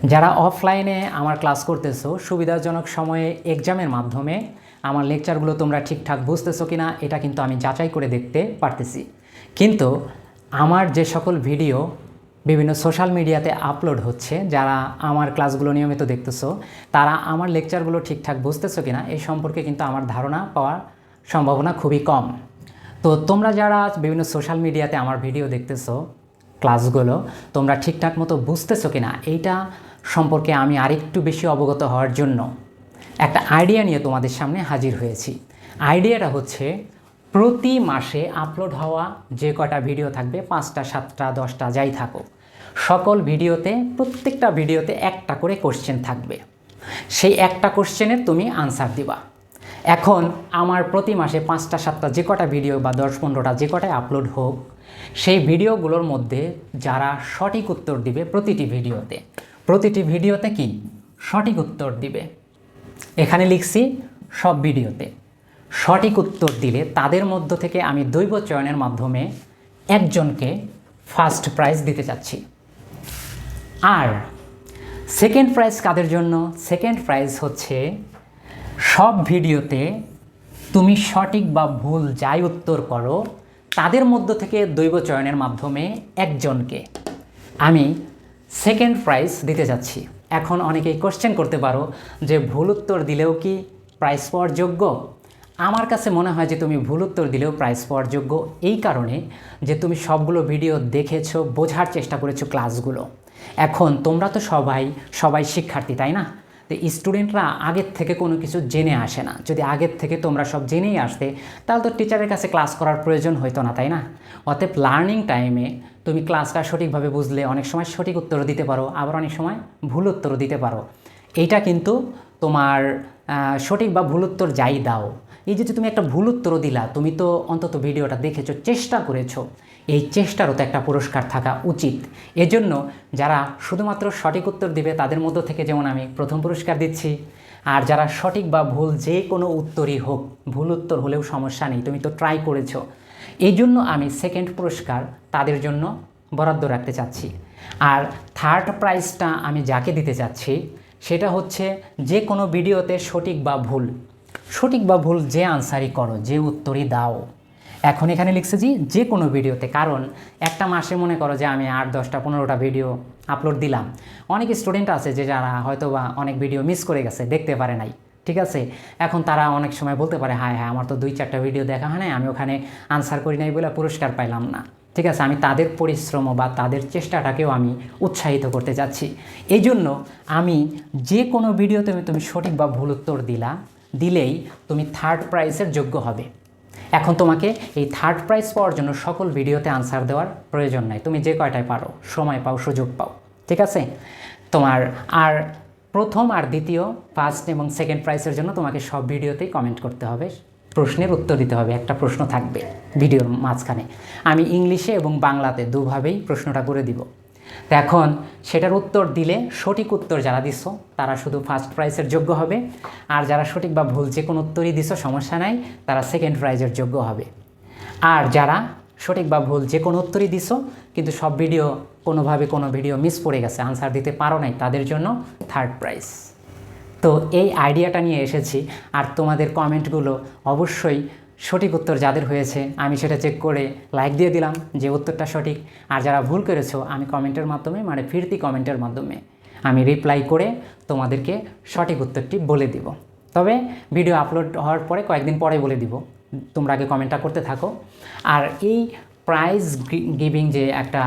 যারা অফলাইনে আমার ক্লাস করতেছো সুবিধাজনক সময়ে এক্সামের মাধ্যমে আমার লেকচারগুলো তোমরা ঠিকঠাক বুঝতেছো কিনা এটা কিন্তু আমি যাচাই করে দেখতে পারতেছি। কিন্তু আমার যে সকল ভিডিও বিভিন্ন সোশ্যাল মিডিয়াতে আপলোড হচ্ছে, যারা আমার ক্লাসগুলো নিয়মিত দেখতেছো তারা আমার লেকচারগুলো ঠিকঠাক বুঝতেছো কিনা এই সম্পর্কে কিন্তু আমার ধারণা পাওয়ার সম্ভাবনা খুবই কম। তো তোমরা যারা বিভিন্ন সোশ্যাল মিডিয়াতে আমার ভিডিও দেখতেছো, ক্লাসগুলো তোমরা ঠিকঠাক মতো বুঝতেছো কিনা এইটা সম্পর্কে আমি আরেকটু বেশি অবগত হওয়ার জন্য একটা আইডিয়া নিয়ে তোমাদের সামনে হাজির হয়েছি। আইডিয়াটা হচ্ছে, প্রতি মাসে আপলোড হওয়া যে কটা ভিডিও থাকবে, 5টা 7টা 10টা যাই থাকুক, সকল ভিডিওতে প্রত্যেকটা ভিডিওতে একটা করে কোশ্চেন থাকবে। সেই একটা কোশ্চেনের তুমি আনসার দিবা। এখন আমার প্রতি মাসে 5টা 7টা যে কটা ভিডিও বা 10-15টা যে কটায় আপলোড হোক, সেই ভিডিওগুলোর মধ্যে যারা সঠিক উত্তর দিবে প্রতিটি ভিডিওতে কি সঠিক উত্তর দিবে, এখানে লিখছি সব ভিডিওতে সঠিক উত্তর দিলে তাদের মধ্য থেকে আমি দৈব চয়নের মাধ্যমে একজনকে ফার্স্ট প্রাইজ দিতে চাচ্ছি। আর সেকেন্ড প্রাইজ কাদের জন্য? সেকেন্ড প্রাইজ হচ্ছে সব ভিডিওতে তুমি সঠিক বা ভুল যাই উত্তর করো তাদের মধ্য থেকে দৈব চয়নের মাধ্যমে একজনকে আমি সেকেন্ড প্রাইজ দিতে যাচ্ছি। এখন অনেকেই কোশ্চেন করতে পারো যে ভুল উত্তর দিলেও কি প্রাইজ পাওয়ার যোগ্য? আমার কাছে মনে হয় যে তুমি ভুল উত্তর দিলেও প্রাইজ পাওয়ার যোগ্য, এই কারণে যে তুমি সবগুলো ভিডিও দেখেছো, বোঝার চেষ্টা করেছো ক্লাসগুলো। এখন তোমরা তো সবাই শিক্ষার্থী, তাই না? তো স্টুডেন্টরা আগের থেকে কোনো কিছু জেনে আসে না। যদি আগের থেকে তোমরা সব জেনেই আসতে তাহলে তো টিচারের কাছে ক্লাস করার প্রয়োজন হইতো না, তাই না? অতএব লার্নিং টাইমে তুমি ক্লাসটা সঠিকভাবে বুঝলে অনেক সময় সঠিক উত্তরও দিতে পারো, আবার অনেক সময় ভুল উত্তরও দিতে পারো। এইটা কিন্তু তোমার সঠিক বা ভুল উত্তর যাই দাও, এই যে তুমি একটা ভুল উত্তরও দিলা, তুমি তো অন্তত ভিডিওটা দেখেছো, চেষ্টা করেছো, এই চেষ্টারও তো একটা পুরস্কার থাকা উচিত। এজন্য যারা শুধুমাত্র সঠিক উত্তর দিবে তাদের মধ্য থেকে যেমন আমি প্রথম পুরস্কার দিচ্ছি, আর যারা সঠিক বা ভুল যে কোনো উত্তরই হোক, ভুল উত্তর হলেও সমস্যা নেই, তুমি তো ট্রাই করেছো, এই জন্য আমি সেকেন্ড পুরস্কার তাদের জন্য বরাদ্দ রাখতে চাচ্ছি। আর থার্ড প্রাইজটা আমি যাকে দিতে চাচ্ছি সেটা হচ্ছে যে কোনো ভিডিওতে সঠিক বা ভুল যে আনসারই করো, যে উত্তরই দাও। এখন এখানে লিখছে যে কোনো ভিডিওতে, কারণ একটা মাসে মনে করো যে আমি 8, 10টা 15টা ভিডিও আপলোড দিলাম, অনেক স্টুডেন্ট আছে যে যারা হয়তো বা অনেক ভিডিও মিস করে গেছে, দেখতে পারে নাই, ঠিক আছে? এখন তারা অনেক সময় বলতে পারে, হ্যাঁ আমার তো 2-4টা ভিডিও দেখা হয় নাই, আমি ওখানে আনসার করি নাই বলে পুরস্কার পাইলাম না। ঠিক আছে, আমি তাদের পরিশ্রম বা তাদের চেষ্টাটাকেও আমি উৎসাহিত করতে যাচ্ছি। এই জন্য আমি যে কোনো ভিডিওতে তুমি সঠিক বা ভুল উত্তর দিলেই তুমি থার্ড প্রাইজের যোগ্য হবে। এখন তোমাকে এই থার্ড প্রাইজ পাওয়ার জন্য সকল ভিডিওতে আনসার দেওয়ার প্রয়োজন নাই, তুমি যে কয়টায় পারো, সময় পাও, সুযোগ পাও, ঠিক আছে? তোমার আর প্রথম আর দ্বিতীয়, ফার্স্ট এবং সেকেন্ড প্রাইজের জন্য তোমাকে সব ভিডিওতেই কমেন্ট করতে হবে, প্রশ্নের উত্তর দিতে হবে। একটা প্রশ্ন থাকবে ভিডিওর মাঝখানে, আমি ইংলিশে এবং বাংলাতে দুভাবেই প্রশ্নটা করে দিব। তো এখন সেটার উত্তর দিলে, সঠিক উত্তর যারা দিছো তারা শুধু ফার্স্ট প্রাইজের যোগ্য হবে, আর যারা সঠিক বা ভুল যে কোনো উত্তরই দিছো সমস্যা নাই, তারা সেকেন্ড প্রাইজের যোগ্য হবে। আর যারা সঠিক বা ভুল যে কোনো উত্তরই দিছো কিন্তু সব ভিডিও কোনোভাবে কোনো ভিডিও মিস পড়ে গেছে, আনসার দিতে পারো নাই, তাদের জন্য থার্ড প্রাইজ। তো এই আইডিয়াটা নিয়ে এসেছি। আর তোমাদের কমেন্টগুলো অবশ্যই সঠিক উত্তর যাদের হয়েছে আমি সেটা চেক করে লাইক দিয়ে দিলাম যে উত্তরটা সঠিক, আর যারা ভুল করেছো আমি কমেন্টের মাধ্যমে, মানে ফিরতি কমেন্টের মাধ্যমে আমি রিপ্লাই করে তোমাদেরকে সঠিক উত্তরটি বলে দিব। তবে ভিডিও আপলোড হওয়ার পরে কয়েকদিন পরে বলে দিব, তোমরা আগে কমেন্টটা করতে থাকো। আর এই প্রাইজ গিভিং যে একটা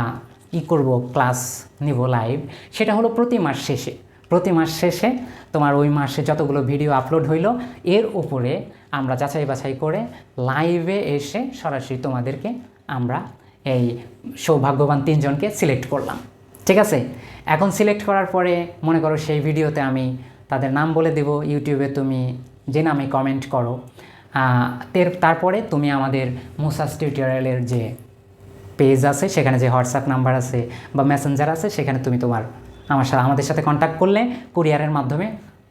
করব, ক্লাস নিব লাইভ, সেটা হলো প্রতি মাস শেষে তোমার ওই মাসে যতগুলো ভিডিও আপলোড হইলো এর উপরে আমরা যাচাই বাছাই করে লাইভে এসে সরাসরি তোমাদেরকে আমরা এই সৌভাগ্যবান 3জনকে সিলেক্ট করলাম, ঠিক আছে? এখন সিলেক্ট করার পরে মনে করো সেই ভিডিওতে আমি তাদের নাম বলে দেব, ইউটিউবে তুমি যে নামে কমেন্ট করো, তারপরে তুমি আমাদের মুসাস টিউটোরিয়ালের যে পেজ আছে সেখানে যে হোয়াটসঅ্যাপ নাম্বার আছে বা মেসেঞ্জার আছে সেখানে তুমি আমাদের সাথে কন্ট্যাক্ট করলে কুরিয়ারের মাধ্যমে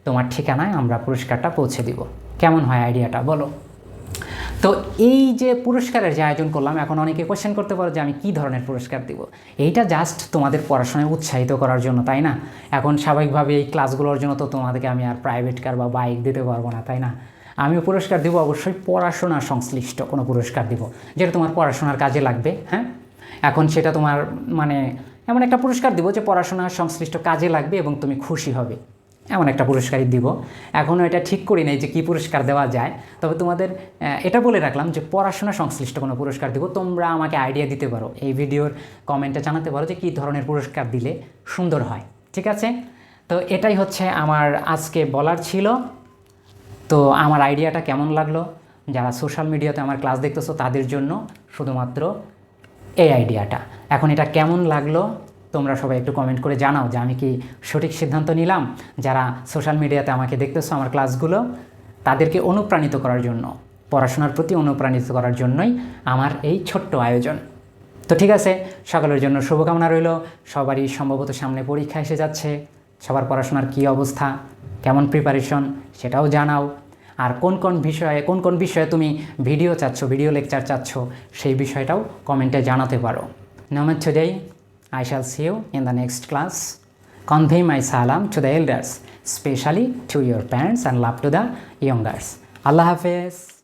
তোমার ঠিকানায় আমরা পুরস্কারটা পৌঁছে দিব। কেমন হয় আইডিয়াটা বলো? তো এই যে পুরস্কারের যে আয়োজন করলাম, এখন অনেকে কোশ্চেন করতে পারো যে আমি কী ধরনের পুরস্কার দিব। এইটা জাস্ট তোমাদের পড়াশোনায় উৎসাহিত করার জন্য, তাই না? এখন স্বাভাবিকভাবে এই ক্লাসগুলোর জন্য তো তোমাদেরকে আমি আর প্রাইভেট কার বা বাইক দিতে পারবো না, তাই না? আমি পুরস্কার দিব অবশ্যই পড়াশোনা সংশ্লিষ্ট কোনো পুরস্কার দিব, যেটা তোমার পড়াশোনার কাজে লাগবে। হ্যাঁ, এখন সেটা তোমার মানে এমন একটা পুরস্কার দিব যে পড়াশোনার সংশ্লিষ্ট কাজে লাগবে এবং তুমি খুশি হবে, এমন একটা পুরস্কারই দিব। এখনও এটা ঠিক করি নাই যে কী পুরস্কার দেওয়া যায়, তবে তোমাদের এটা বলে রাখলাম যে পড়াশোনা সংশ্লিষ্ট কোনো পুরস্কার দিব। তোমরা আমাকে আইডিয়া দিতে পারো, এই ভিডিওর কমেন্টে জানাতে পারো যে কী ধরনের পুরস্কার দিলে সুন্দর হয়। ঠিক আছে, তো এটাই হচ্ছে আমার আজকে বলার ছিল। তো আমার আইডিয়াটা কেমন লাগলো, যারা সোশ্যাল মিডিয়াতে আমার ক্লাস দেখতেছো তাদের জন্য শুধুমাত্র এই আইডিয়াটা। এখন এটা কেমন লাগলো তোমরা সবাই একটু কমেন্ট করে জানাও যে আমি কি সঠিক সিদ্ধান্ত নিলাম। যারা সোশ্যাল মিডিয়াতে আমাকে দেখতেছো আমার ক্লাসগুলো, তাদেরকে অনুপ্রাণিত করার জন্য, পড়াশোনার প্রতি অনুপ্রাণিত করার জন্যই আমার এই ছোট্ট আয়োজন। তো ঠিক আছে, সকলের জন্য শুভকামনা রইল। সবারই সম্ভবত সামনে পরীক্ষা এসে যাচ্ছে, সবার পড়াশোনার কী অবস্থা, কেমন প্রিপারেশন সেটাও জানাও। আর কোন কোন বিষয়ে তুমি ভিডিও চাচ্ছ, ভিডিও লেকচার চাচ্ছ, সেই বিষয়টাও কমেন্টে জানাতে পারো। Now today I shall see you in the next class. Convey my salam to the elders, especially to your parents, and love to the youngers. Allah Hafiz.